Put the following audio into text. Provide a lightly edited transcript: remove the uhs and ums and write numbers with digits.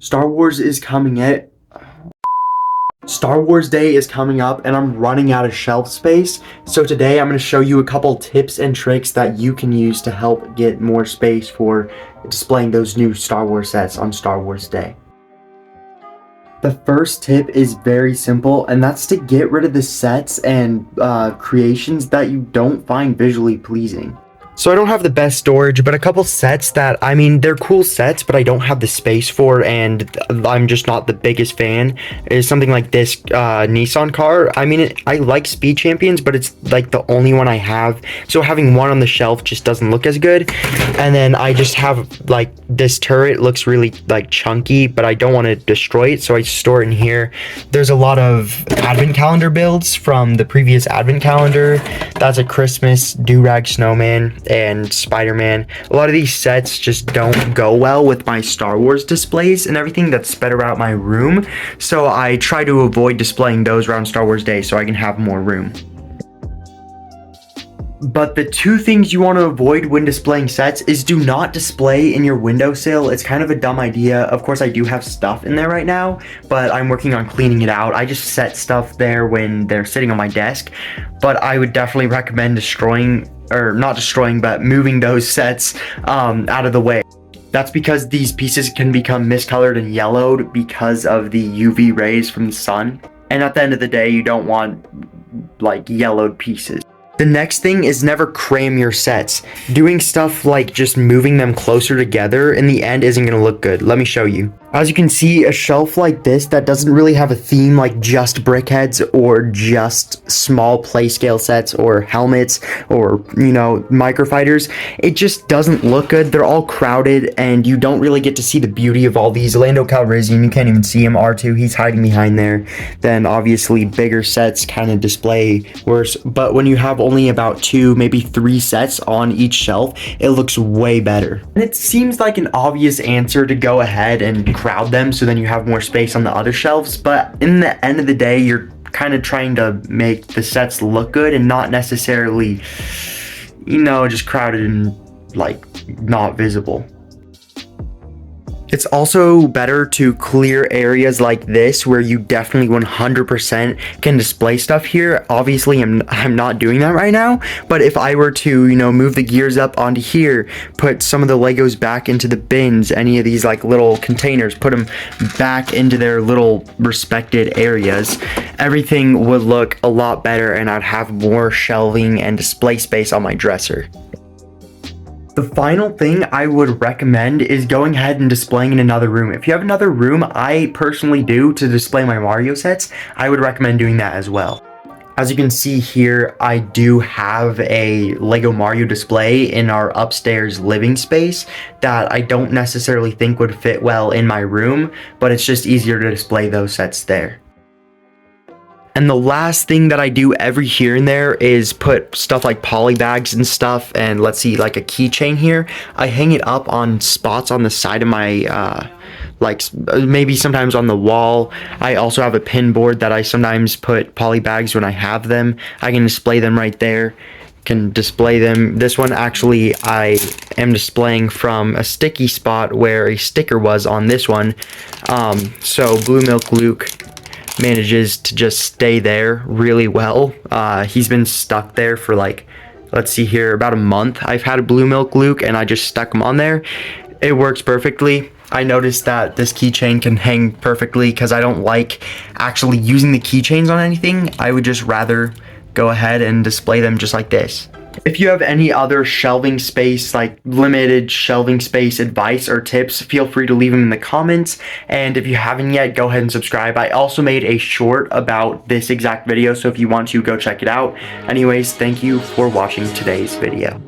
Star Wars is coming at Star Wars Day is coming up and I'm running out of shelf space. So today I'm going to show you a couple tips and tricks that you can use to help get more space for displaying those new Star Wars sets on Star Wars Day. The first tip is very simple, and that's to get rid of the sets and creations that you don't find visually pleasing. So I don't have the best storage, but a couple sets that, I mean, they're cool sets, but I don't have the space for, and I'm just not the biggest fan, is something like this Nissan car. I mean, I like Speed Champions, but it's like the only one I have, so having one on the shelf just doesn't look as good. And then I just have, like, this turret looks really, like, chunky, but I don't want to destroy it, so I store it in here. There's a lot of advent calendar builds from the previous advent calendar. That's a Christmas do-rag snowman and Spider-Man. A lot of these sets just don't go well with my Star Wars displays and everything that's spread around my room, so I try to avoid displaying those around Star Wars Day so I can have more room. But the two things you want to avoid when displaying sets is do not display in your windowsill. It's kind of a dumb idea. Of course, I do have stuff in there right now, but I'm working on cleaning it out. I just set stuff there when they're sitting on my desk, but I would definitely recommend destroying, or not destroying, but moving those sets out of the way. That's because these pieces can become miscolored and yellowed because of the UV rays from the sun. And at the end of the day, you don't want like yellowed pieces. The next thing is never cram your sets. Doing stuff like just moving them closer together in the end isn't going to look good. Let me show you. As you can see, a shelf like this that doesn't really have a theme, like just brickheads or just small play scale sets or helmets or, you know, microfighters, it just doesn't look good. They're all crowded and you don't really get to see the beauty of all these. Lando Calrissian, you can't even see him. R2, he's hiding behind there. Then obviously bigger sets kind of display worse, but when you have only about 2, maybe 3 sets on each shelf, it looks way better. And it seems like an obvious answer to go ahead and crowd them so then you have more space on the other shelves, but in the end of the day, you're kind of trying to make the sets look good and not necessarily, you know, just crowded and like not visible. It's also better to clear areas like this where you definitely 100% can display stuff here. Obviously, I'm not doing that right now, but if I were to, you know, move the gears up onto here, put some of the Legos back into the bins, any of these like little containers, put them back into their little respected areas, everything would look a lot better and I'd have more shelving and display space on my dresser. The final thing I would recommend is going ahead and displaying in another room. If you have another room, I personally do, to display my Mario sets, I would recommend doing that as well. As you can see here, I do have a Lego Mario display in our upstairs living space that I don't necessarily think would fit well in my room, but it's just easier to display those sets there. And the last thing that I do every here and there is put stuff like poly bags and stuff, and let's see, like a keychain here. I hang it up on spots on the side of my, like maybe sometimes on the wall. I also have a pin board that I sometimes put poly bags when I have them. I can display them right there. Can display them. This one actually I am displaying from a sticky spot where a sticker was on this one. So Blue Milk Luke manages to just stay there really well. He's been stuck there for like, let's see here, about a month. I've had a Blue Milk Luke and I just stuck him on there. It works perfectly. I noticed that this keychain can hang perfectly because I don't like actually using the keychains on anything. I would just rather go ahead and display them just like this. If you have any other shelving space, like limited shelving space advice or tips, feel free to leave them in the comments. And if you haven't yet, go ahead and subscribe. I also made a short about this exact video, so if you want to, go check it out. Anyways, thank you for watching today's video.